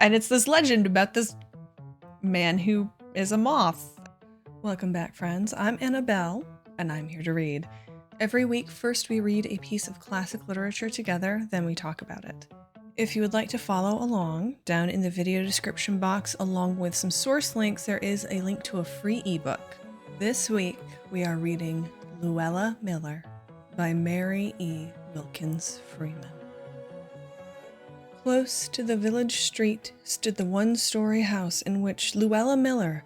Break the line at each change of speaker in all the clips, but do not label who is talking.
And it's this legend about this man who is a moth. Welcome back, friends. I'm Annabelle, and I'm here to read. Every week, first we read a piece of classic literature together, then we talk about it. If you would like to follow along, down in the video description box, along with some source links, there is a link to a free ebook. This week, we are reading Luella Miller by Mary E. Wilkins Freeman. Close to the village street stood the one-story house in which Luella Miller,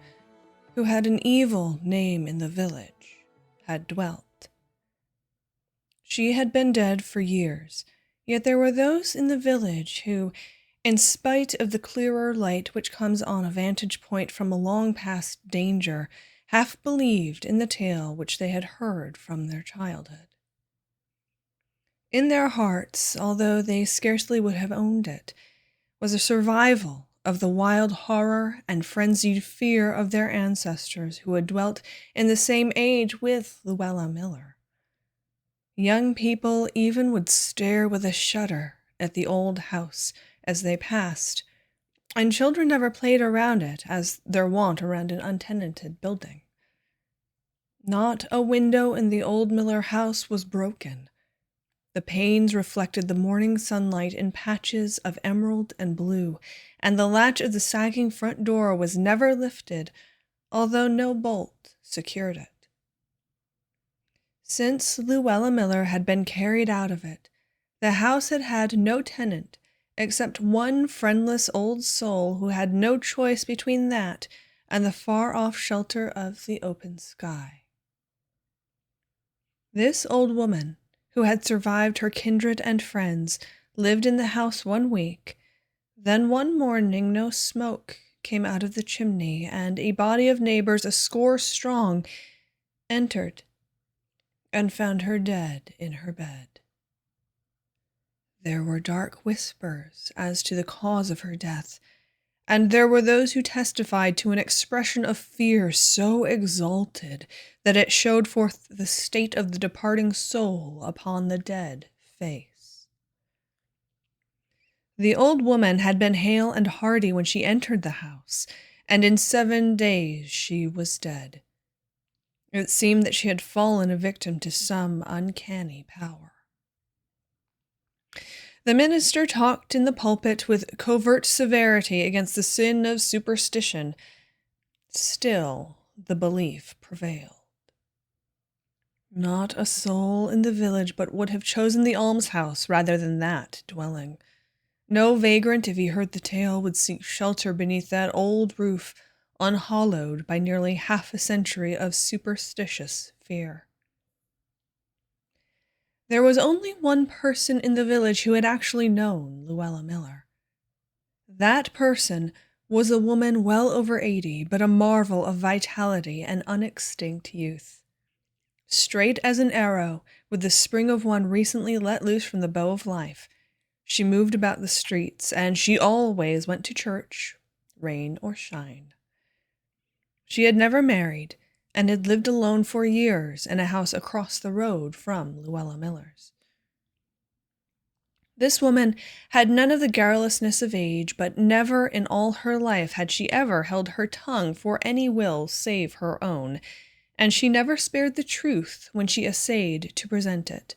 who had an evil name in the village, had dwelt. She had been dead for years, yet there were those in the village who, in spite of the clearer light which comes on a vantage point from a long past danger, half believed in the tale which they had heard from their childhood. In their hearts, although they scarcely would have owned it, was a survival of the wild horror and frenzied fear of their ancestors who had dwelt in the same age with Luella Miller. Young people even would stare with a shudder at the old house as they passed, and children never played around it as their wont around an untenanted building. Not a window in the old Miller house was broken. The panes reflected the morning sunlight in patches of emerald and blue, and the latch of the sagging front door was never lifted, although no bolt secured it. Since Luella Miller had been carried out of it, the house had had no tenant except one friendless old soul who had no choice between that and the far-off shelter of the open sky. This old woman, who had survived her kindred and friends, lived in the house 1 week. Then one morning no smoke came out of the chimney, and a body of neighbors, a score strong, entered and found her dead in her bed. There were dark whispers as to the cause of her death, and there were those who testified to an expression of fear so exalted that it showed forth the state of the departing soul upon the dead face. The old woman had been hale and hearty when she entered the house, and in 7 days she was dead. It seemed that she had fallen a victim to some uncanny power. The minister talked in the pulpit with covert severity against the sin of superstition. Still, the belief prevailed. Not a soul in the village but would have chosen the almshouse rather than that dwelling. No vagrant, if he heard the tale, would seek shelter beneath that old roof, unhallowed by nearly half a century of superstitious fear. There was only one person in the village who had actually known Luella Miller. That person was a woman well over 80, but a marvel of vitality and unextinct youth. Straight as an arrow, with the spring of one recently let loose from the bow of life, she moved about the streets, and she always went to church, rain or shine. She had never married, and had lived alone for years in a house across the road from Luella Miller's. This woman had none of the garrulousness of age, but never in all her life had she ever held her tongue for any will save her own, and she never spared the truth when she essayed to present it.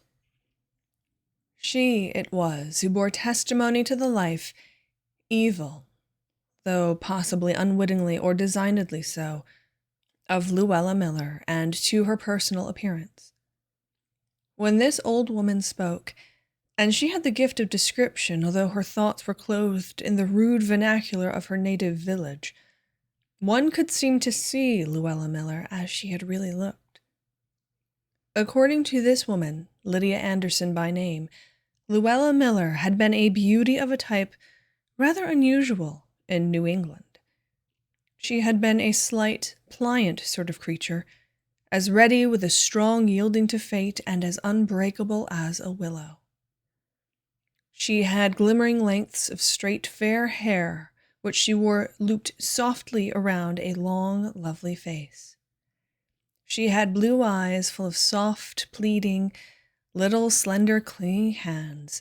She it was who bore testimony to the life, evil, though possibly unwittingly or designedly so, of Luella Miller, and to her personal appearance. When this old woman spoke, and she had the gift of description, although her thoughts were clothed in the rude vernacular of her native village, one could seem to see Luella Miller as she had really looked. According to this woman, Lydia Anderson by name, Luella Miller had been a beauty of a type rather unusual in New England. She had been a slight, pliant sort of creature, as ready with a strong yielding to fate and as unbreakable as a willow. She had glimmering lengths of straight fair hair, which she wore looped softly around a long, lovely face. She had blue eyes full of soft, pleading, little slender clinging hands,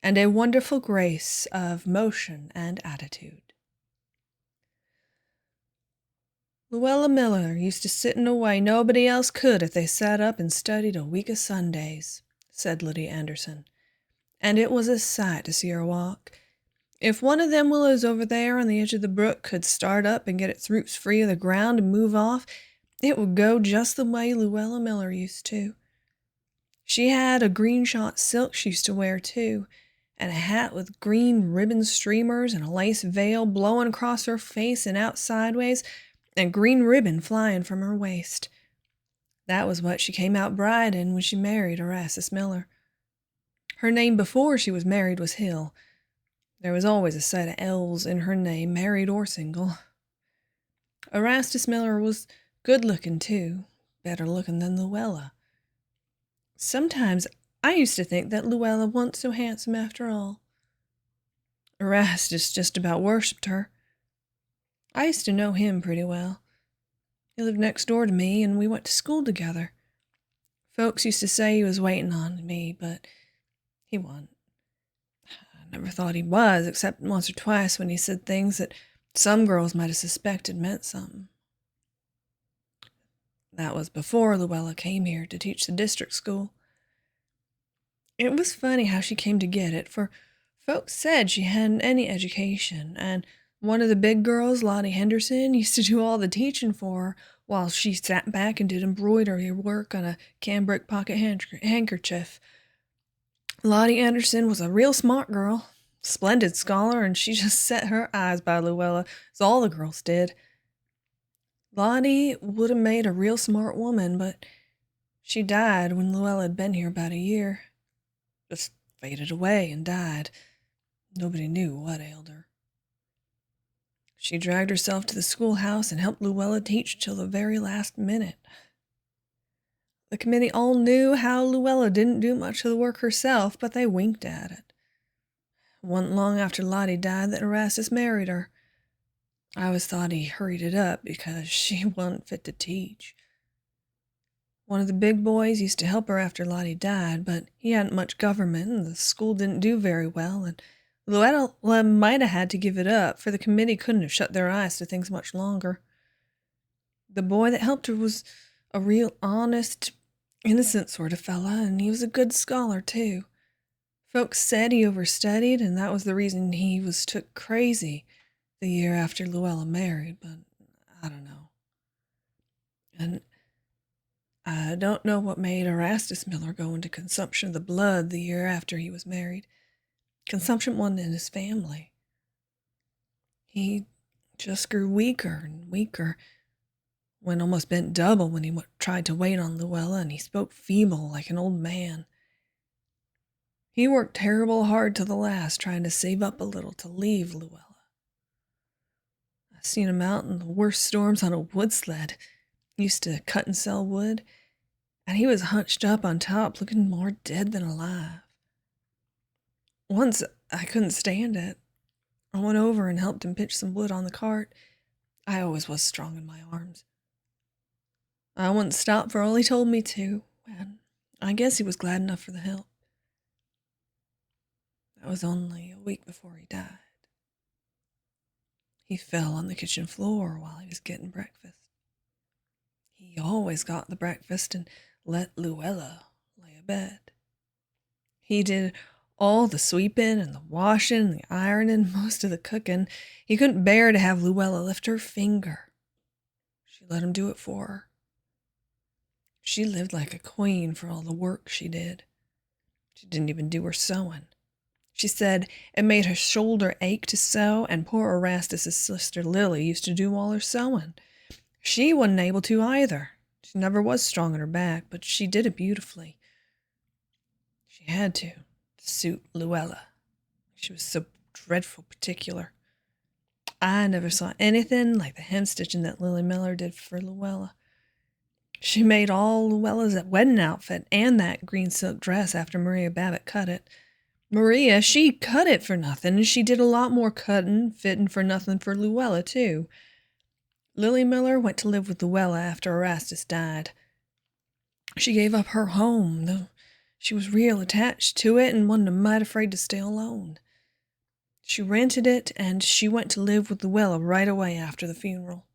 and a wonderful grace of motion and attitude. Luella Miller used to sit in a way nobody else could if they sat up and studied a week of Sundays, said Lydia Anderson, and it was a sight to see her walk. If one of them willows over there on the edge of the brook could start up and get its roots free of the ground and move off, it would go just the way Luella Miller used to. She had a green shot silk she used to wear, too, and a hat with green ribbon streamers and a lace veil blowing across her face and out sideways, and green ribbon flying from her waist. That was what she came out bride in when she married Erastus Miller. Her name before she was married was Hill. There was always a set of L's in her name, married or single. Erastus Miller was good-looking, too, better looking than Luella. Sometimes I used to think that Luella wasn't so handsome after all. Erastus just about worshipped her. I used to know him pretty well. He lived next door to me, and we went to school together. Folks used to say he was waiting on me, but he wasn't. I never thought he was, except once or twice when he said things that some girls might have suspected meant something. That was before Luella came here to teach the district school. It was funny how she came to get it, for folks said she hadn't any education, and one of the big girls, Lottie Henderson, used to do all the teaching for her while she sat back and did embroidery work on a cambric pocket handkerchief. Lottie Anderson was a real smart girl, splendid scholar, and she just set her eyes by Luella, as all the girls did. Lottie would have made a real smart woman, but she died when Luella had been here about a year. Just faded away and died. Nobody knew what ailed her. She dragged herself to the schoolhouse and helped Luella teach till the very last minute. The committee all knew how Luella didn't do much of the work herself, but they winked at it. It wasn't long after Lottie died that Erastus married her. I always thought he hurried it up because she wasn't fit to teach. One of the big boys used to help her after Lottie died, but he hadn't much government, and the school didn't do very well, and Luella might have had to give it up, for the committee couldn't have shut their eyes to things much longer. The boy that helped her was a real honest, innocent sort of fella, and he was a good scholar, too. Folks said he overstudied, and that was the reason he was took crazy the year after Luella married, but I don't know. And I don't know what made Erastus Miller go into consumption of the blood the year after he was married. Consumption wasn't in his family. He just grew weaker and weaker, went almost bent double when he tried to wait on Luella, and he spoke feeble like an old man. He worked terrible hard to the last, trying to save up a little to leave Luella. I've seen him out in the worst storms on a wood sled. He used to cut and sell wood, and he was hunched up on top, looking more dead than alive. Once I couldn't stand it. I went over and helped him pitch some wood on the cart. I always was strong in my arms. I wouldn't stop for all he told me to, and I guess he was glad enough for the help. That was only a week before he died. He fell on the kitchen floor while he was getting breakfast. He always got the breakfast and let Luella lay abed. He did all the sweeping and the washing and the ironing, most of the cooking. He couldn't bear to have Luella lift her finger. She let him do it for her. She lived like a queen for all the work she did. She didn't even do her sewing. She said it made her shoulder ache to sew, and poor Erastus's sister Lily used to do all her sewing. She wasn't able to either. She never was strong in her back, but she did it beautifully. She had to suit Luella. She was so dreadful particular. I never saw anything like the hem-stitching that Lily Miller did for Luella. She made all Luella's wedding outfit and that green silk dress after Maria Babbitt cut it. Maria, she cut it for nothing, and she did a lot more cutting, fitting for nothing for Luella, too. Lily Miller went to live with Luella after Erastus died. She gave up her home, though she was real attached to it and wasn't a mite afraid to stay alone. She rented it, and she went to live with Luella right away after the funeral.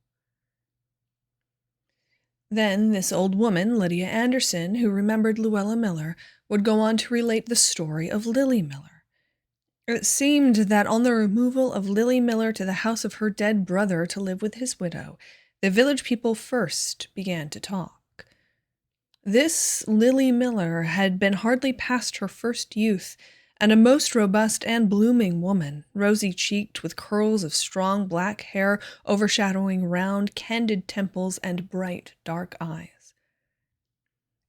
Then this old woman, Lydia Anderson, who remembered Luella Miller, would go on to relate the story of Lily Miller. It seemed that on the removal of Lily Miller to the house of her dead brother to live with his widow, the village people first began to talk. This Lily Miller had been hardly past her first youth, and a most robust and blooming woman, rosy-cheeked with curls of strong black hair overshadowing round, candid temples and bright, dark eyes.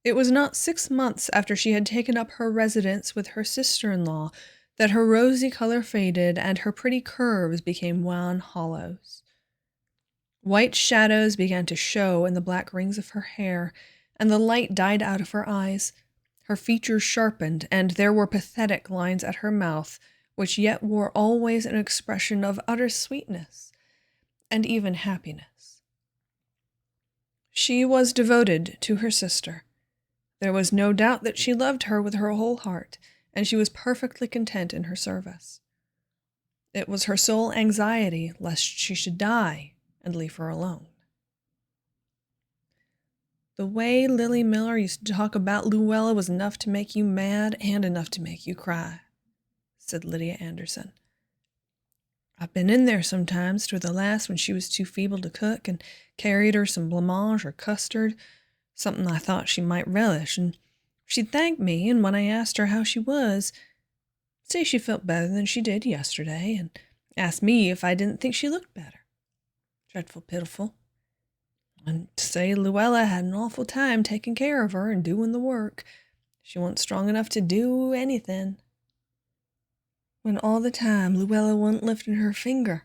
It was not 6 months after she had taken up her residence with her sister-in-law that her rosy color faded and her pretty curves became wan hollows. White shadows began to show in the black rings of her hair, and the light died out of her eyes. Her features sharpened, and there were pathetic lines at her mouth, which yet wore always an expression of utter sweetness, and even happiness. She was devoted to her sister. There was no doubt that she loved her with her whole heart, and she was perfectly content in her service. It was her sole anxiety lest she should die and leave her alone. The way Lily Miller used to talk about Luella was enough to make you mad and enough to make you cry, said Lydia Anderson. I've been in there sometimes toward the last when she was too feeble to cook and carried her some blancmange or custard, something I thought she might relish, and she'd thank me, and when I asked her how she was, say she felt better than she did yesterday, and ask me if I didn't think she looked better. Dreadful pitiful. And to say Luella had an awful time taking care of her and doing the work. She wasn't strong enough to do anything. When all the time Luella wasn't lifting her finger.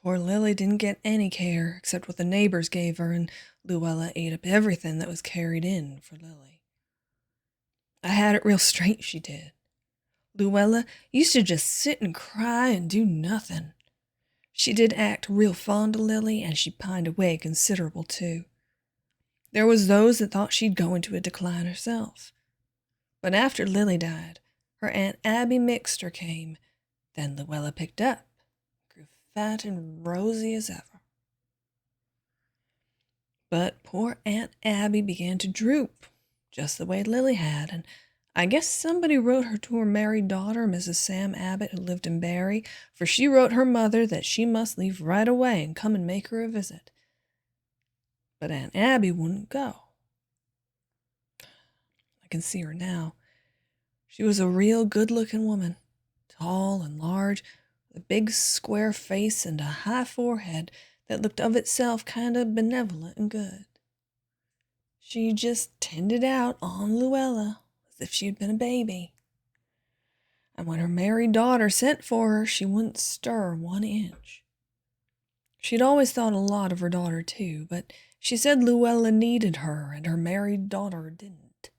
Poor Lily didn't get any care except what the neighbors gave her, and Luella ate up everything that was carried in for Lily. I had it real straight, she did. Luella used to just sit and cry and do nothing. She did act real fond of Lily, and she pined away considerable, too. There was those that thought she'd go into a decline herself. But after Lily died, her Aunt Abby Mixter came. Then Luella picked up, grew fat and rosy as ever. But poor Aunt Abby began to droop, just the way Lily had, and I guess somebody wrote her to her married daughter, Mrs. Sam Abbott, who lived in Barry, for she wrote her mother that she must leave right away and come and make her a visit. But Aunt Abby wouldn't go. I can see her now. She was a real good-looking woman, tall and large, with a big square face and a high forehead that looked of itself kind of benevolent and good. She just tended out on Luella as if she had been a baby. And when her married daughter sent for her, she wouldn't stir 1 inch. She'd always thought a lot of her daughter, too, but she said Luella needed her, and her married daughter didn't.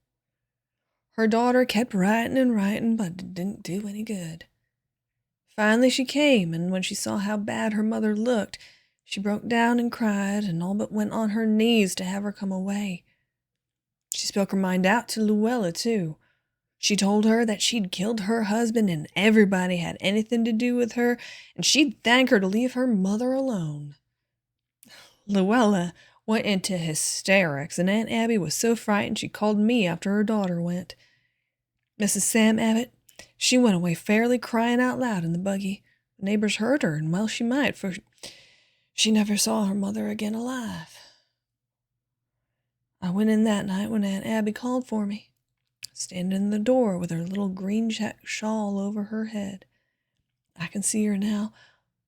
Her daughter kept writing and writing, but it didn't do any good. Finally she came, and when she saw how bad her mother looked, she broke down and cried, and all but went on her knees to have her come away. She spoke her mind out to Luella, too. She told her that she'd killed her husband and everybody had anything to do with her, and she'd thank her to leave her mother alone. Luella went into hysterics, and Aunt Abby was so frightened she called me after her daughter went. Mrs. Sam Abbott, she went away fairly crying out loud in the buggy. The neighbors heard her, and well she might, for she never saw her mother again alive. I went in that night when Aunt Abby called for me, standing in the door with her little green check shawl over her head. I can see her now.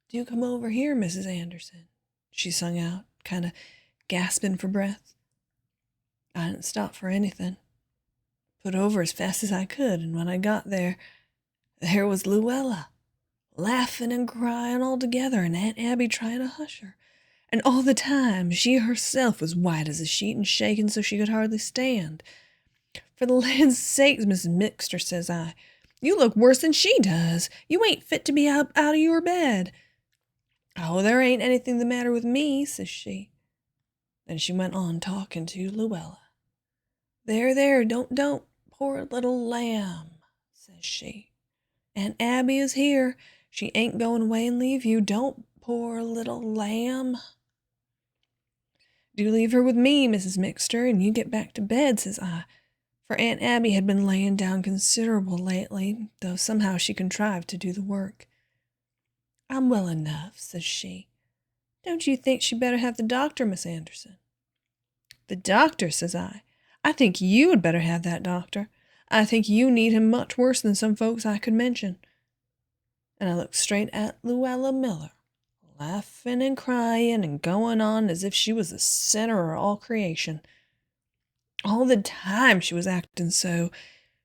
Do come over here, Mrs. Anderson, she sung out, kind of gasping for breath. I didn't stop for anything. Put over as fast as I could, and when I got there was Luella, laughing and crying all together, and Aunt Abby trying to hush her. And all the time she herself was white as a sheet and shaking so she could hardly stand. For the land's sakes, Mrs. Mixter, says I, you look worse than she does. You ain't fit to be out of your bed. Oh, there ain't anything the matter with me, says she. Then she went on talking to Luella. There, don't, poor little lamb, says she. Aunt Abby is here. She ain't going away and leave you. Don't, poor little lamb. "Do leave her with me, Mrs. Mixter, and you get back to bed," says I, for Aunt Abby had been laying down considerable lately, though somehow she contrived to do the work. "I'm well enough," says she. "Don't you think she'd better have the doctor, Miss Anderson?" "The doctor," says I. "I think you had better have that doctor. I think you need him much worse than some folks I could mention." And I looked straight at Luella Miller, laughing and crying and going on as if she was the center of all creation. All the time she was acting so,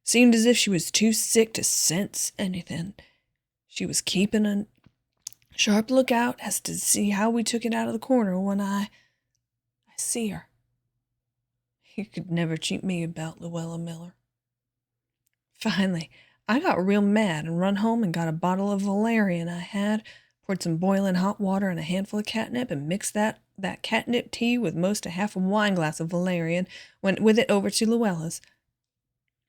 seemed as if she was too sick to sense anything. She was keeping a sharp lookout as to see how we took it out of the corner when I see her. You could never cheat me about Luella Miller. Finally, I got real mad and run home and got a bottle of valerian I had, poured some boiling hot water and a handful of catnip, and mixed that catnip tea with most a half a wineglass of valerian, went with it over to Luella's.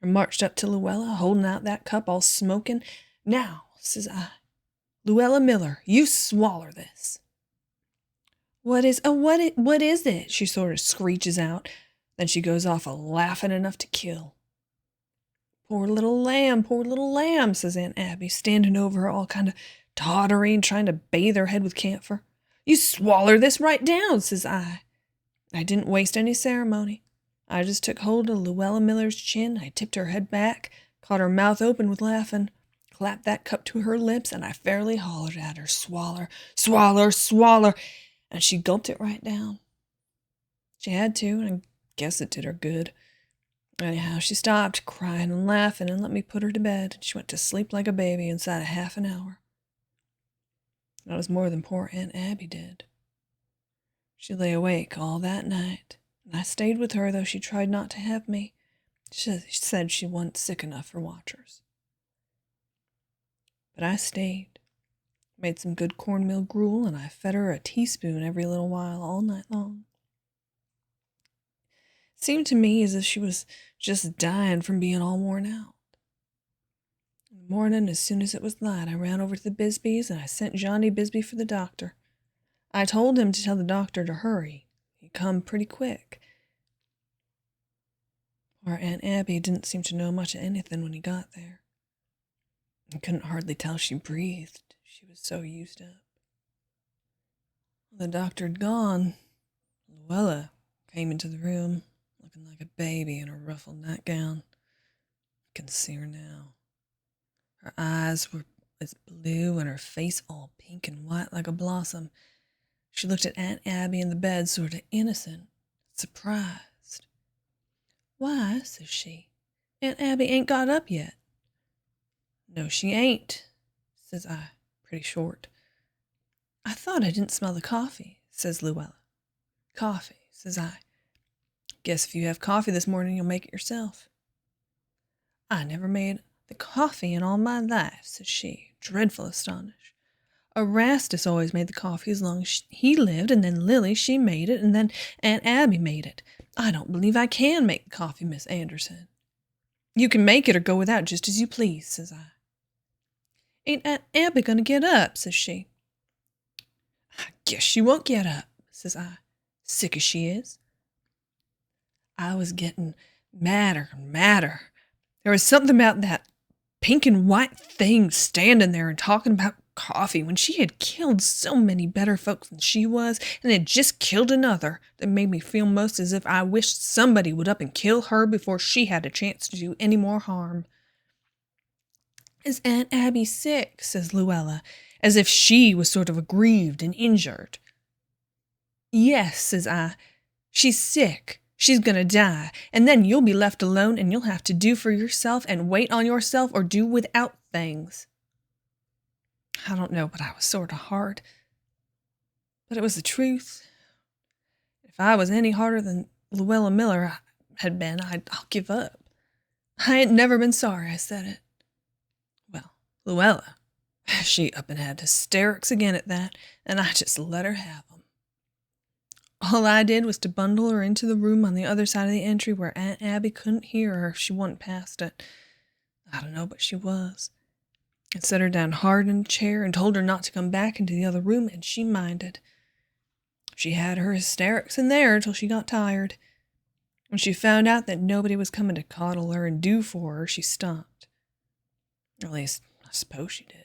I marched up to Luella, holding out that cup all smoking. "Now," says I, "Luella Miller, you swaller this." What is it?" she sort of screeches out. Then she goes off a-laughing enough to kill. Poor little lamb," says Aunt Abby, standing over her all kind of tottering, trying to bathe her head with camphor. "You swaller this right down," says I. I didn't waste any ceremony. I just took hold of Luella Miller's chin, I tipped her head back, caught her mouth open with laughing, clapped that cup to her lips, and I fairly hollered at her, "Swaller, swaller, swaller," and she gulped it right down. She had to, and I guess it did her good. Anyhow, she stopped crying and laughing and let me put her to bed. She went to sleep like a baby inside of half an hour. That was more than poor Aunt Abby did. She lay awake all that night, and I stayed with her, though she tried not to have me. She said she wasn't sick enough for watchers. But I stayed, made some good cornmeal gruel, and I fed her a teaspoon every little while all night long. It seemed to me as if she was just dying from being all worn out. In the morning, as soon as it was light, I ran over to the Bisbees, and I sent Johnny Bisbee for the doctor. I told him to tell the doctor to hurry. He'd come pretty quick. Our Aunt Abby didn't seem to know much of anything when he got there. I couldn't hardly tell she breathed. She was so used up. When the doctor had gone, Luella came into the room, looking like a baby in a ruffled nightgown. I can see her now. Her eyes were as blue and her face all pink and white like a blossom. She looked at Aunt Abby in the bed, sort of innocent, surprised. "Why," says she, "Aunt Abby ain't got up yet." "No, she ain't," says I, pretty short. "I thought I didn't smell the coffee," says Luella. "Coffee," says I. "Guess if you have coffee this morning, you'll make it yourself." "I never made the coffee in all my life," says she, dreadful astonished. "Erastus always made the coffee as long as he lived, and then Lily, she made it, and then Aunt Abby made it. I don't believe I can make the coffee, Miss Anderson." "You can make it or go without, just as you please," says I. "Ain't Aunt Abby going to get up?" says she. "I guess she won't get up," says I, sick as she is. I was getting madder and madder. There was something about that pink and white thing standing there and talking about coffee when she had killed so many better folks than she was, and had just killed another, that made me feel most as if I wished somebody would up and kill her before she had a chance to do any more harm. "Is Aunt Abby sick?" says Luella, as if she was sort of aggrieved and injured. "Yes," says I, "she's sick. She's gonna die, and then you'll be left alone, and you'll have to do for yourself and wait on yourself or do without things." I don't know, but I was sort of hard. But it was the truth. If I was any harder than Luella Miller had been, I'll give up. I ain't never been sorry I said it. Well, Luella, she up and had hysterics again at that, and I just let her have 'em. All I did was to bundle her into the room on the other side of the entry where Aunt Abby couldn't hear her if she wasn't past it. I don't know, but she was. And set her down hard in a chair and told her not to come back into the other room, and she minded. She had her hysterics in there until she got tired. When she found out that nobody was coming to coddle her and do for her, she stopped. Or at least, I suppose she did.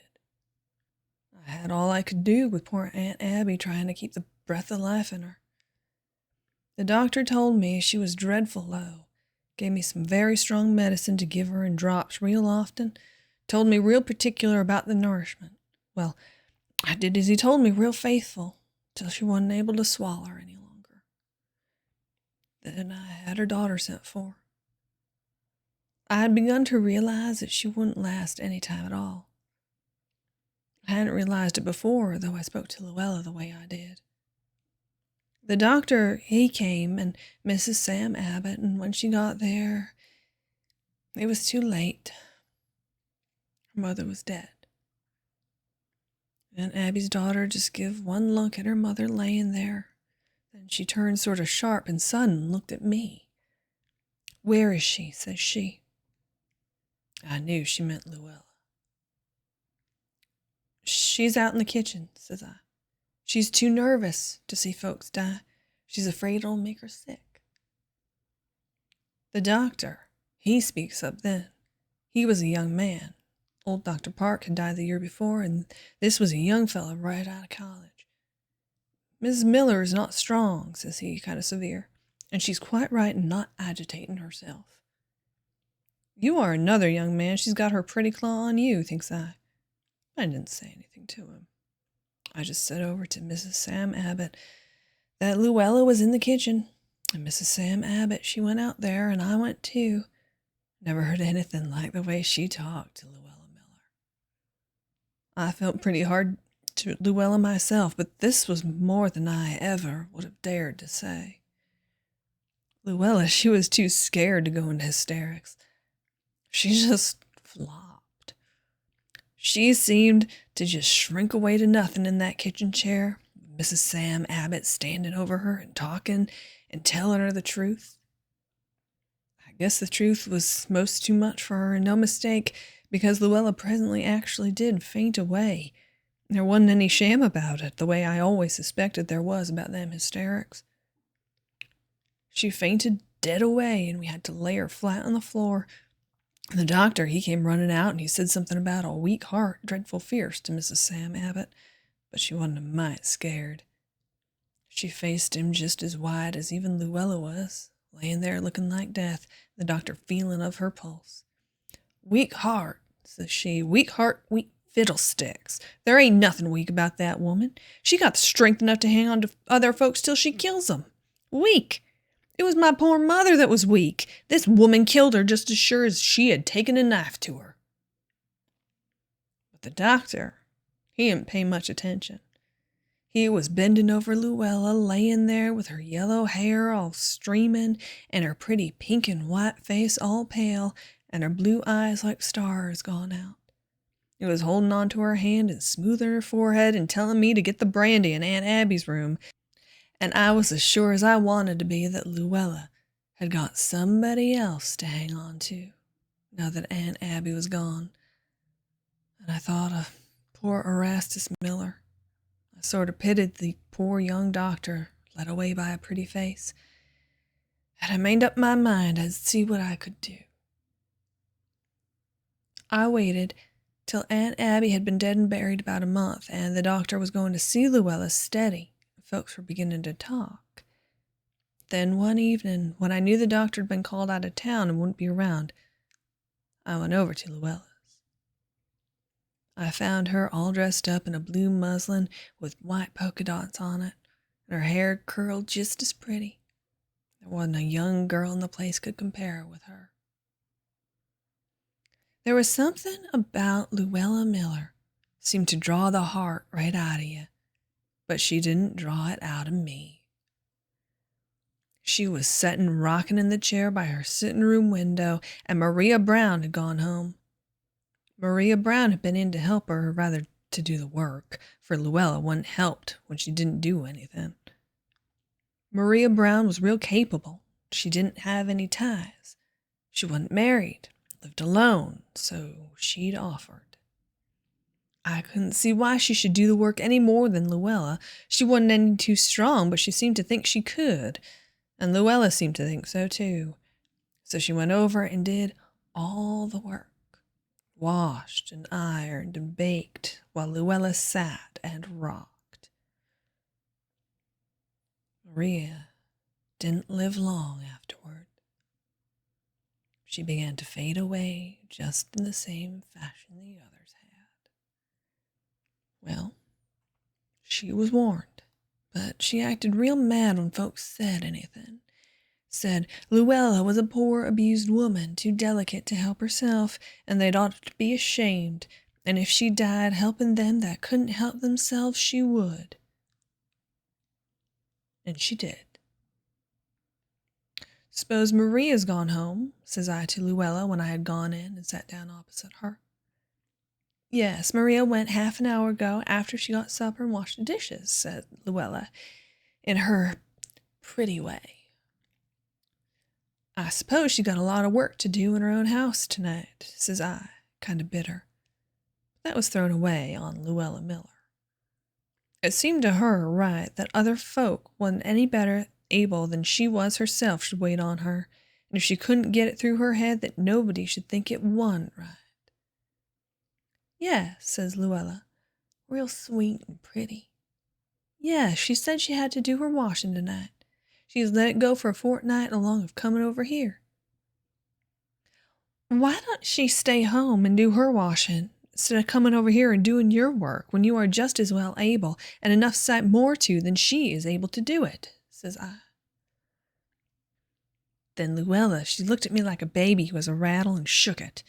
I had all I could do with poor Aunt Abby trying to keep the breath of life in her. The doctor told me she was dreadful low, gave me some very strong medicine to give her in drops real often, told me real particular about the nourishment. Well, I did as he told me real faithful, till she wasn't able to swallow her any longer. Then I had her daughter sent for. I had begun to realize that she wouldn't last any time at all. I hadn't realized it before, though I spoke to Luella the way I did. The doctor, he came, and Mrs. Sam Abbott, and when she got there, it was too late. Her mother was dead. Aunt Abby's daughter just give one look at her mother laying there. Then she turned sort of sharp and sudden and looked at me. "Where is she?" says she. I knew she meant Luella. "She's out in the kitchen," says I. "She's too nervous to see folks die. She's afraid it'll make her sick." The doctor, he speaks up then. He was a young man. Old Dr. Park had died the year before, and this was a young fellow right out of college. "Mrs. Miller is not strong," says he, kind of severe, "and she's quite right in not agitating herself." "You are another young man. She's got her pretty claw on you," thinks I. I didn't say anything to him. I just said over to Mrs. Sam Abbott that Luella was in the kitchen, and Mrs. Sam Abbott, she went out there, and I went too. Never heard anything like the way she talked to Luella Miller. I felt pretty hard to Luella myself, but this was more than I ever would have dared to say. Luella, she was too scared to go into hysterics. She just flopped. She seemed to just shrink away to nothing in that kitchen chair, Mrs. Sam Abbott standing over her and talking and telling her the truth. I guess the truth was most too much for her, and no mistake, because Luella presently actually did faint away. There wasn't any sham about it, the way I always suspected there was about them hysterics. She fainted dead away, and we had to lay her flat on the floor. The doctor, he came running out, and he said something about a weak heart, dreadful fierce, to Mrs. Sam Abbott, but she wasn't a mite scared. She faced him just as wide as even Luella was, laying there looking like death, the doctor feeling of her pulse. "Weak heart," says she, "weak heart, weak fiddlesticks. There ain't nothing weak about that woman. She got the strength enough to hang on to other folks till she kills them. Weak! It was my poor mother that was weak. This woman killed her just as sure as she had taken a knife to her." But the doctor, he didn't pay much attention. He was bending over Luella, laying there with her yellow hair all streaming, and her pretty pink and white face all pale, and her blue eyes like stars gone out. He was holding on to her hand and smoothing her forehead and telling me to get the brandy in Aunt Abby's room, and I was as sure as I wanted to be that Luella had got somebody else to hang on to, now that Aunt Abby was gone. And I thought of poor Erastus Miller. I sort of pitied the poor young doctor, led away by a pretty face. And I made up my mind I'd see what I could do. I waited till Aunt Abby had been dead and buried about a month, and the doctor was going to see Luella steady. Folks were beginning to talk. Then one evening, when I knew the doctor had been called out of town and wouldn't be around, I went over to Luella's. I found her all dressed up in a blue muslin with white polka dots on it, and her hair curled just as pretty. There wasn't a young girl in the place could compare with her. There was something about Luella Miller seemed to draw the heart right out of you, but she didn't draw it out of me. She was setting rocking in the chair by her sitting room window, and Maria Brown had gone home. Maria Brown had been in to help her, or rather to do the work, for Luella wasn't helped when she didn't do anything. Maria Brown was real capable. She didn't have any ties. She wasn't married, lived alone, so she'd offered. I couldn't see why she should do the work any more than Luella. She wasn't any too strong, but she seemed to think she could, and Luella seemed to think so too. So she went over and did all the work, washed and ironed and baked, while Luella sat and rocked. Maria didn't live long afterward. She began to fade away just in the same fashion the others had. Well, she was warned, but she acted real mad when folks said anything. Said Luella was a poor, abused woman, too delicate to help herself, and they'd ought to be ashamed, and if she died helping them that couldn't help themselves, she would. And she did. "Suppose Maria's gone home," says I to Luella when I had gone in and sat down opposite her. "Yes, Maria went half an hour ago after she got supper and washed the dishes," said Luella, in her pretty way. "I suppose she got a lot of work to do in her own house tonight," says I, kind of bitter. That was thrown away on Luella Miller. It seemed to her right that other folk wasn't any better able than she was herself should wait on her, and if she couldn't get it through her head that nobody should think it wasn't right. "Yes," says Luella, real sweet and pretty. "Yes, she said she had to do her washing tonight. She's let it go for a fortnight along of coming over here." "Why don't she stay home and do her washing instead of coming over here and doing your work when you are just as well able and enough sight more to than she is able to do it?" says I. Then Luella, she looked at me like a baby who has a rattle and shook it.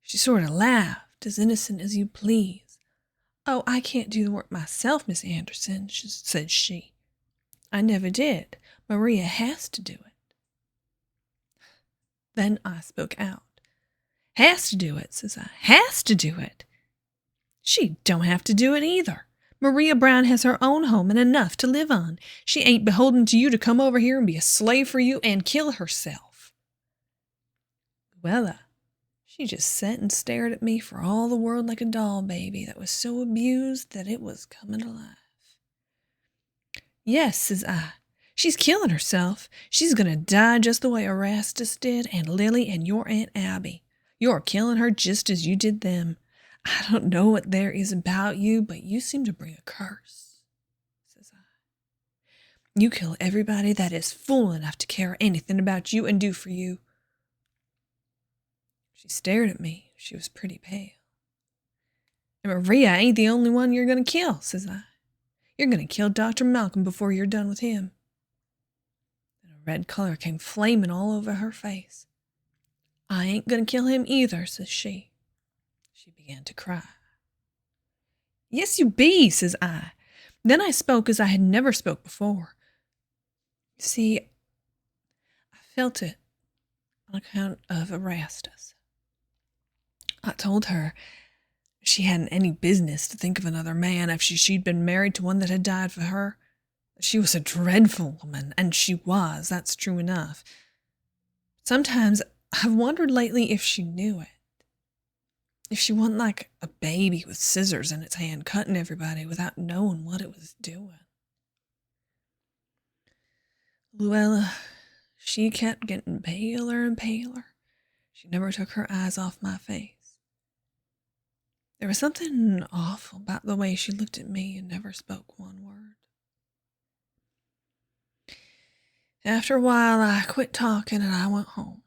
She sort of laughed, as innocent as you please. "Oh, I can't do the work myself, Miss Anderson," said she. "I never did. Maria has to do it." Then I spoke out. "Has to do it," says I. "Has to do it. She don't have to do it either. Maria Brown has her own home and enough to live on. She ain't beholden to you to come over here and be a slave for you and kill herself." Luella, she just sat and stared at me for all the world like a doll baby that was so abused that it was coming to life. "Yes," says I, "she's killing herself. She's going to die just the way Erastus did, and Lily and your Aunt Abby. You're killing her just as you did them. I don't know what there is about you, but you seem to bring a curse," says I. "You kill everybody that is fool enough to care anything about you and do for you." She stared at me. She was pretty pale. "And Maria ain't the only one you're going to kill," says I. "You're going to kill Dr. Malcolm before you're done with him." And a red color came flaming all over her face. "I ain't going to kill him either," says she. She began to cry. "Yes, you be," says I. Then I spoke as I had never spoke before. "You see, I felt it on account of Erastus. I told her she hadn't any business to think of another man after she'd been married to one that had died for her. She was a dreadful woman, and she was, that's true enough. Sometimes I've wondered lately if she knew it. If she wasn't like a baby with scissors in its hand cutting everybody without knowing what it was doing." Luella, she kept getting paler and paler. She never took her eyes off my face. There was something awful about the way she looked at me and never spoke one word. After a while, I quit talking and I went home.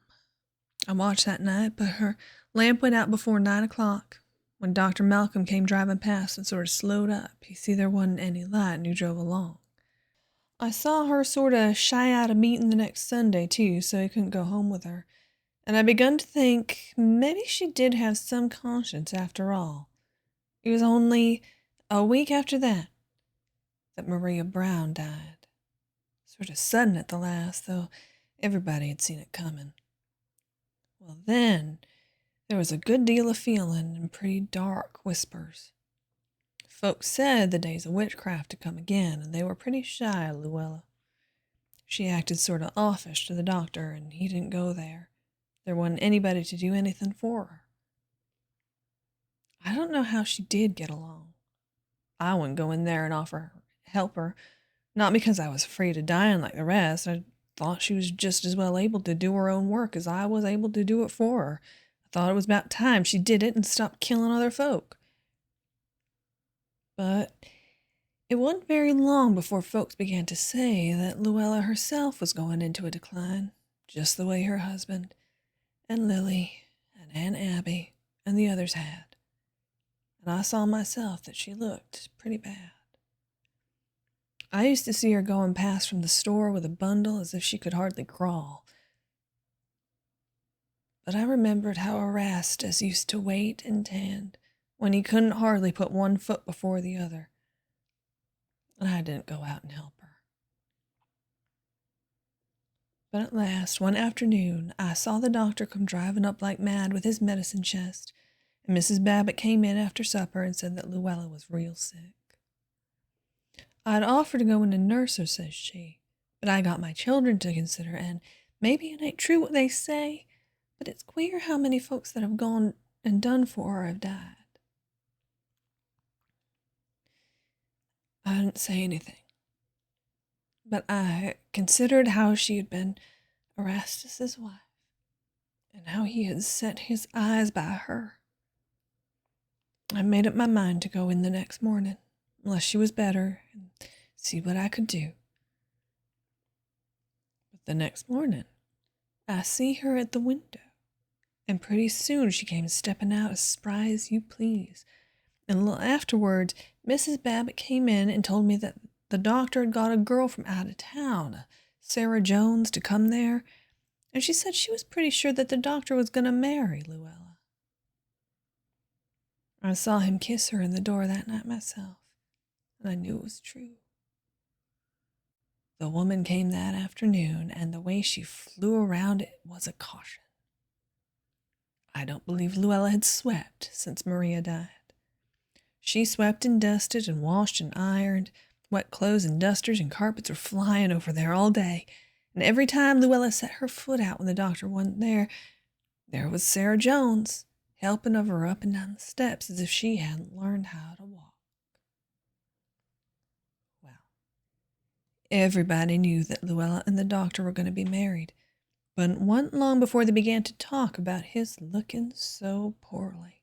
I watched that night, but her lamp went out before 9 o'clock. When Dr. Malcolm came driving past and sort of slowed up, he see there wasn't any light and he drove along. I saw her sort of shy out of meeting the next Sunday, too, so he couldn't go home with her. And I begun to think maybe she did have some conscience after all. It was only a week after that Maria Brown died. Sort of sudden at the last, though everybody had seen it coming. Well, then there was a good deal of feeling and pretty dark whispers. Folks said the days of witchcraft had come again, and they were pretty shy of Luella. She acted sort of offish to the doctor, and he didn't go there. There wasn't anybody to do anything for her. I don't know how she did get along. I wouldn't go in there and help her, not because I was afraid of dying like the rest. I thought she was just as well able to do her own work as I was able to do it for her. I thought it was about time she did it and stopped killing other folk. But it wasn't very long before folks began to say that Luella herself was going into a decline, just the way her husband and Lily and Aunt Abby and the others had. And I saw myself that she looked pretty bad. I used to see her going past from the store with a bundle as if she could hardly crawl. But I remembered how Erastus used to wait and tend when he couldn't hardly put one foot before the other. And I didn't go out and help her. But at last, one afternoon, I saw the doctor come driving up like mad with his medicine chest, and Mrs. Babbitt came in after supper and said that Luella was real sick. I'd offered to go in and nurse her, says she, but I got my children to consider, and maybe it ain't true what they say, but it's queer how many folks that have gone and done for her have died. I didn't say anything, but I considered how she had been Erastus's wife, and how he had set his eyes by her. I made up my mind to go in the next morning, unless she was better, and see what I could do. But the next morning, I see her at the window, and pretty soon she came stepping out as spry as you please. And a little afterwards, Mrs. Babbitt came in and told me that the doctor had got a girl from out of town, Sarah Jones, to come there, and she said she was pretty sure that the doctor was going to marry Luella. I saw him kiss her in the door that night myself, and I knew it was true. The woman came that afternoon, and the way she flew around it was a caution. I don't believe Luella had swept since Maria died. She swept and dusted and washed and ironed. Wet clothes and dusters and carpets were flying over there all day, and every time Luella set her foot out when the doctor wasn't there, there was Sarah Jones, helping of her up and down the steps as if she hadn't learned how to walk. Well, everybody knew that Luella and the doctor were going to be married, but it wasn't long before they began to talk about his looking so poorly,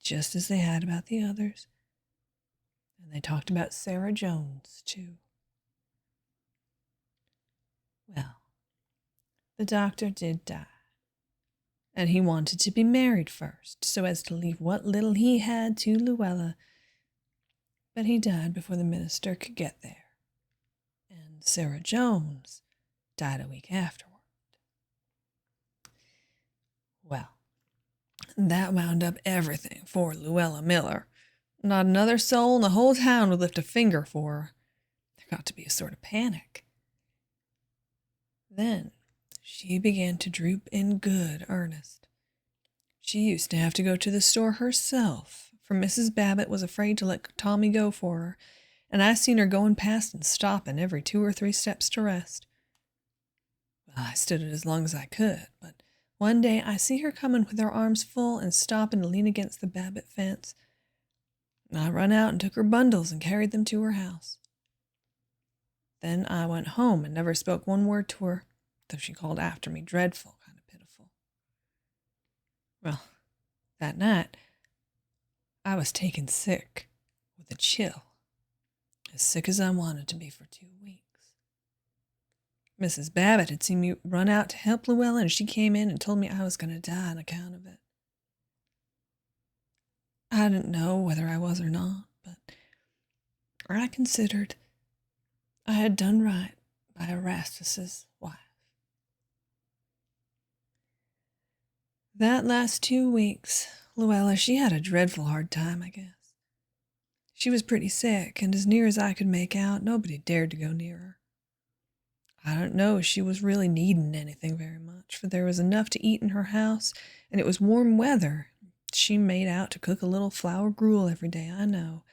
just as they had about the others. And they talked about Sarah Jones, too. Well, the doctor did die, and he wanted to be married first, so as to leave what little he had to Luella, but he died before the minister could get there, and Sarah Jones died a week afterward. Well, that wound up everything for Luella Miller. Not another soul in the whole town would lift a finger for her. There got to be a sort of panic. Then she began to droop in good earnest. She used to have to go to the store herself, for Mrs. Babbitt was afraid to let Tommy go for her, and I seen her going past and stopping every 2 or 3 steps to rest. Well, I stood it as long as I could, but one day I see her coming with her arms full and stopping to lean against the Babbitt fence. I run out and took her bundles and carried them to her house. Then I went home and never spoke one word to her, though she called after me dreadful, kind of pitiful. Well, that night, I was taken sick with a chill, as sick as I wanted to be for 2 weeks. Mrs. Babbitt had seen me run out to help Luella, and she came in and told me I was going to die on account of it. I didn't know whether I was or not, but I considered I had done right by Erastus's wife. That last 2 weeks, Luella, she had a dreadful hard time, I guess. She was pretty sick, and as near as I could make out, nobody dared to go near her. I don't know if she was really needing anything very much, for there was enough to eat in her house, and it was warm weather. She made out to cook a little flour gruel every day, I know.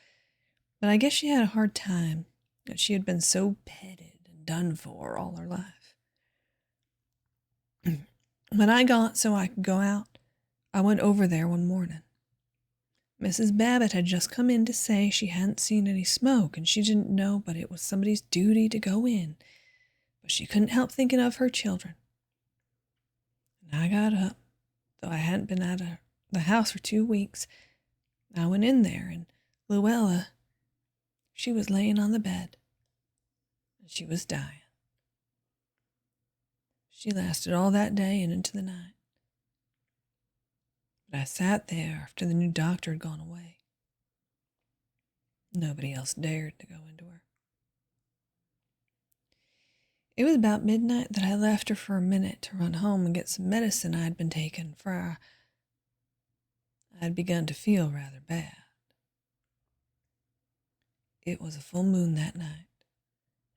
But I guess she had a hard time, that she had been so petted and done for all her life. When I got so I could go out, I went over there one morning. Mrs. Babbitt had just come in to say she hadn't seen any smoke, and she didn't know but it was somebody's duty to go in. But she couldn't help thinking of her children. And I got up, though I hadn't been out of the house for 2 weeks. I went in there, and Luella, she was laying on the bed, and she was dying. She lasted all that day and into the night. But I sat there after the new doctor had gone away. Nobody else dared to go into her. It was about midnight that I left her for a minute to run home and get some medicine I had been taking, for I had begun to feel rather bad. It was a full moon that night,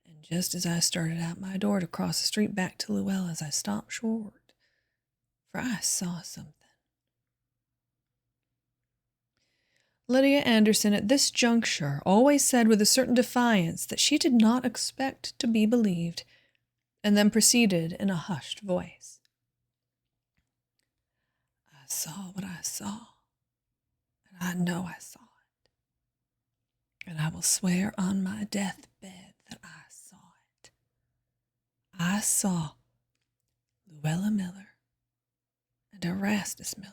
and just as I started out my door to cross the street back to Luella's, I stopped short, for I saw something. Lydia Anderson at this juncture always said with a certain defiance that she did not expect to be believed, and then proceeded in a hushed voice. I saw what I saw, and I know I saw it, and I will swear on my deathbed that I saw it. I saw Luella Miller, and Erastus Miller,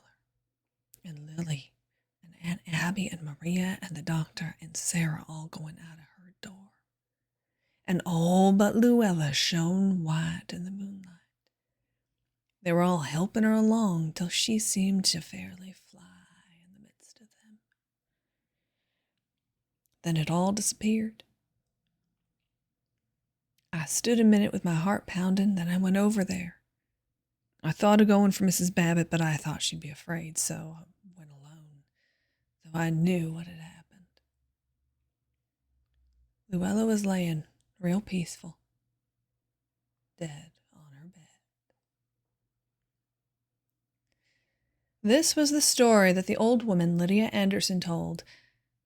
and Lily, and Aunt Abby, and Maria, and the doctor, and Sarah all going out of her door. And all but Luella shone white in the moonlight. They were all helping her along till she seemed to fairly fly in the midst of them. Then it all disappeared. I stood a minute with my heart pounding, then I went over there. I thought of going for Mrs. Babbitt, but I thought she'd be afraid, so I went alone, though I knew what had happened. Luella was laying real peaceful, dead on her bed. This was the story that the old woman Lydia Anderson told,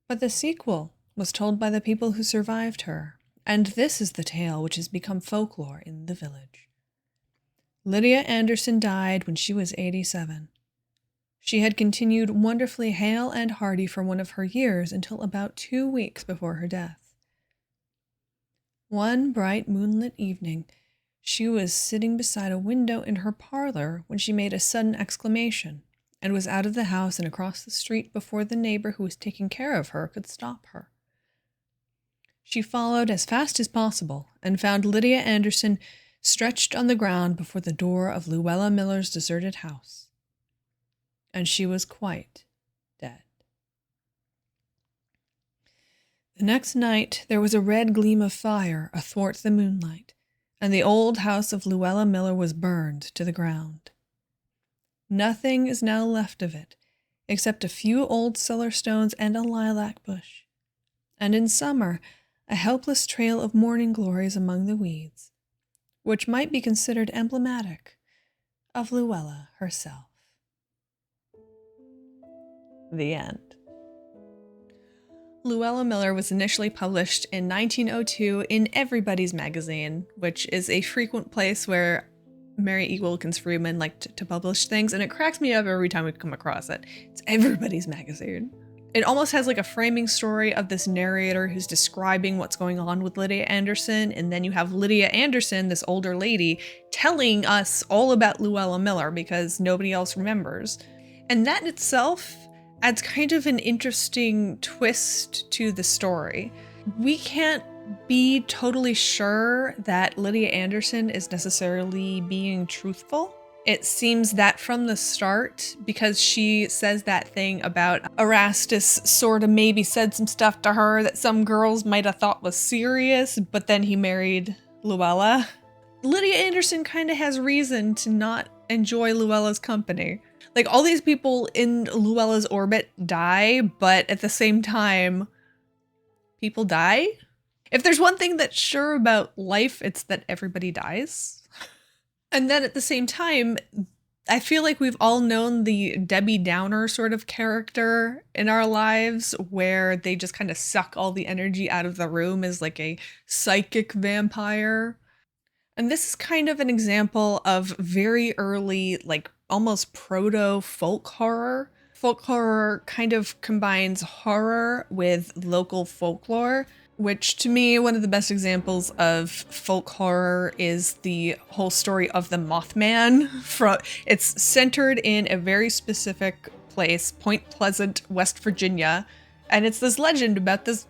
but the sequel was told by the people who survived her, and this is the tale which has become folklore in the village. Lydia Anderson died when she was 87. She had continued wonderfully hale and hearty for one of her years until about 2 weeks before her death. One bright moonlit evening, she was sitting beside a window in her parlor when she made a sudden exclamation, and was out of the house and across the street before the neighbor who was taking care of her could stop her. She followed as fast as possible and found Lydia Anderson stretched on the ground before the door of Luella Miller's deserted house. And she was quite dead. The next night there was a red gleam of fire athwart the moonlight, and the old house of Luella Miller was burned to the ground. Nothing is now left of it, except a few old cellar stones and a lilac bush, and in summer a helpless trail of morning glories among the weeds, which might be considered emblematic of Luella herself. The end. Luella Miller was initially published in 1902 in Everybody's Magazine, which is a frequent place where Mary E. Wilkins Freeman liked to publish things, and it cracks me up every time we come across it. It's Everybody's Magazine. It almost has like a framing story of this narrator who's describing what's going on with Lydia Anderson, and then you have Lydia Anderson, this older lady, telling us all about Luella Miller because nobody else remembers. And that in itself adds kind of an interesting twist to the story. We can't be totally sure that Lydia Anderson is necessarily being truthful. It seems that from the start, because she says that thing about Erastus sort of maybe said some stuff to her that some girls might have thought was serious, but then he married Luella. Lydia Anderson kind of has reason to not enjoy Luella's company. Like, all these people in Luella's orbit die, but at the same time, people die. If there's one thing that's sure about life, it's that everybody dies. And then at the same time, I feel like we've all known the Debbie Downer sort of character in our lives where they just kind of suck all the energy out of the room as like a psychic vampire. And this is kind of an example of very early, like almost proto-folk horror, Folk horror kind of combines horror with local folklore, which to me, one of the best examples of folk horror is the whole story of the Mothman. It's centered in a very specific place, Point Pleasant, West Virginia, and it's this legend about this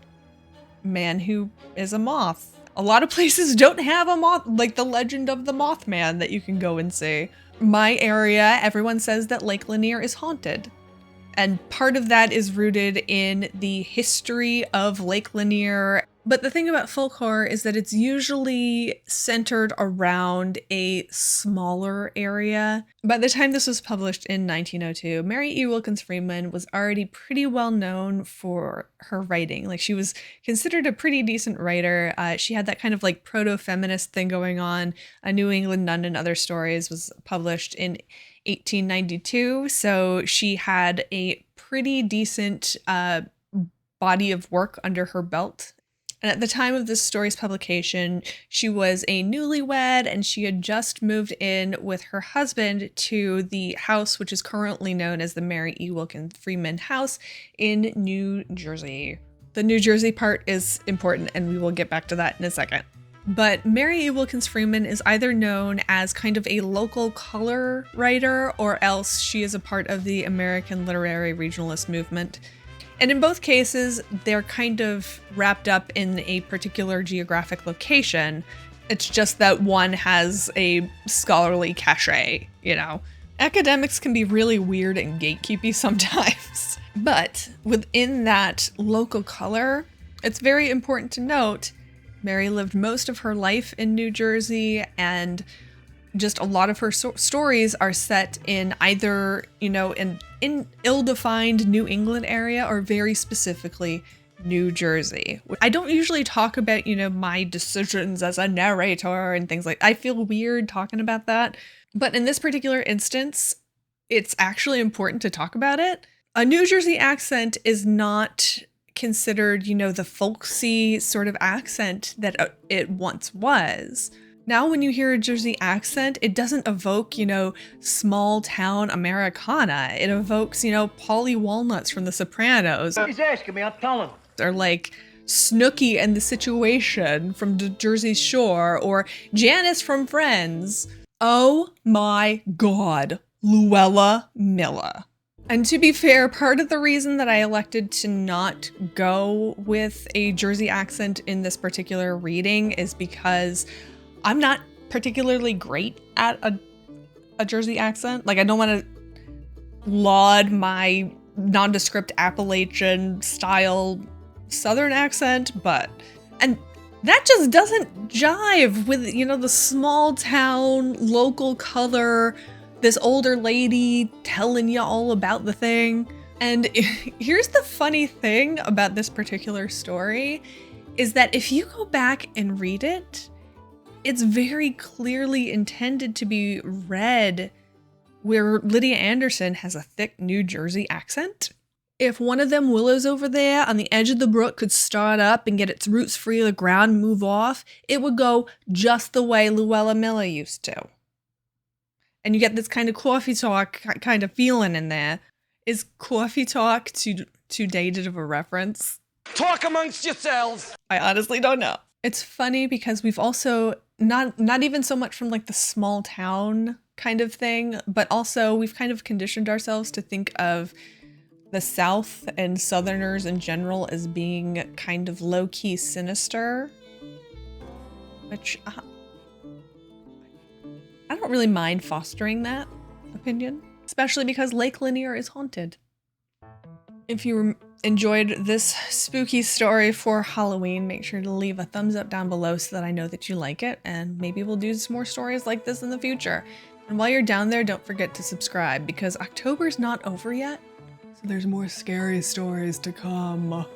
man who is a moth. A lot of places don't have a moth, like the legend of the Mothman that you can go and see. My area, everyone says that Lake Lanier is haunted. And part of that is rooted in the history of Lake Lanier. But the thing about folk horror is that it's usually centered around a smaller area. By the time this was published in 1902, Mary E. Wilkins Freeman was already pretty well known for her writing. Like, she was considered a pretty decent writer. She had that kind of like proto-feminist thing going on. A New England Nun and Other Stories was published in 1892, so she had a pretty decent body of work under her belt. And at the time of this story's publication, she was a newlywed and she had just moved in with her husband to the house which is currently known as the Mary E. Wilkins Freeman House in New Jersey. The New Jersey part is important, and we will get back to that in a second. But Mary E. Wilkins Freeman is either known as kind of a local color writer, or else she is a part of the American literary regionalist movement. And in both cases, they're kind of wrapped up in a particular geographic location. It's just that one has a scholarly cachet, you know. Academics can be really weird and gatekeepy sometimes. But within that local color, it's very important to note Mary lived most of her life in New Jersey, and just a lot of her stories are set in either, you know, in ill-defined New England area or very specifically New Jersey. I don't usually talk about, you know, my decisions as a narrator and things like that. I feel weird talking about that. But in this particular instance, it's actually important to talk about it. A New Jersey accent is not considered, you know, the folksy sort of accent that it once was. Now, when you hear a Jersey accent, it doesn't evoke, you know, small town Americana. It evokes, you know, Paulie Walnuts from The Sopranos.
He's asking me, I'm telling him.
Or like Snooki and The Situation from the Jersey Shore, or Janice from Friends. Oh my God, Luella Miller. And to be fair, part of the reason that I elected to not go with a Jersey accent in this particular reading is because I'm not particularly great at a Jersey accent. Like, I don't want to laud my nondescript Appalachian style Southern accent, and that just doesn't jive with, you know, the small town, local color, this older lady telling you all about the thing. And here's the funny thing about this particular story is that if you go back and read it, it's very clearly intended to be read where Lydia Anderson has a thick New Jersey accent. If one of them willows over there on the edge of the brook could start up and get its roots free of the ground and move off, it would go just the way Luella Miller used to. And you get this kind of coffee talk kind of feeling in there. Is coffee talk too dated of a reference?
Talk amongst yourselves.
I honestly don't know. It's funny because we've also not even so much from like the small town kind of thing, but also we've kind of conditioned ourselves to think of the South and Southerners in general as being kind of low-key sinister, which I don't really mind fostering that opinion, especially because Lake Lanier is haunted. If you enjoyed this spooky story for Halloween, make sure to leave a thumbs up down below so that I know that you like it, and maybe we'll do some more stories like this in the future. And while you're down there, don't forget to subscribe, because October's not over yet, so there's more scary stories to come.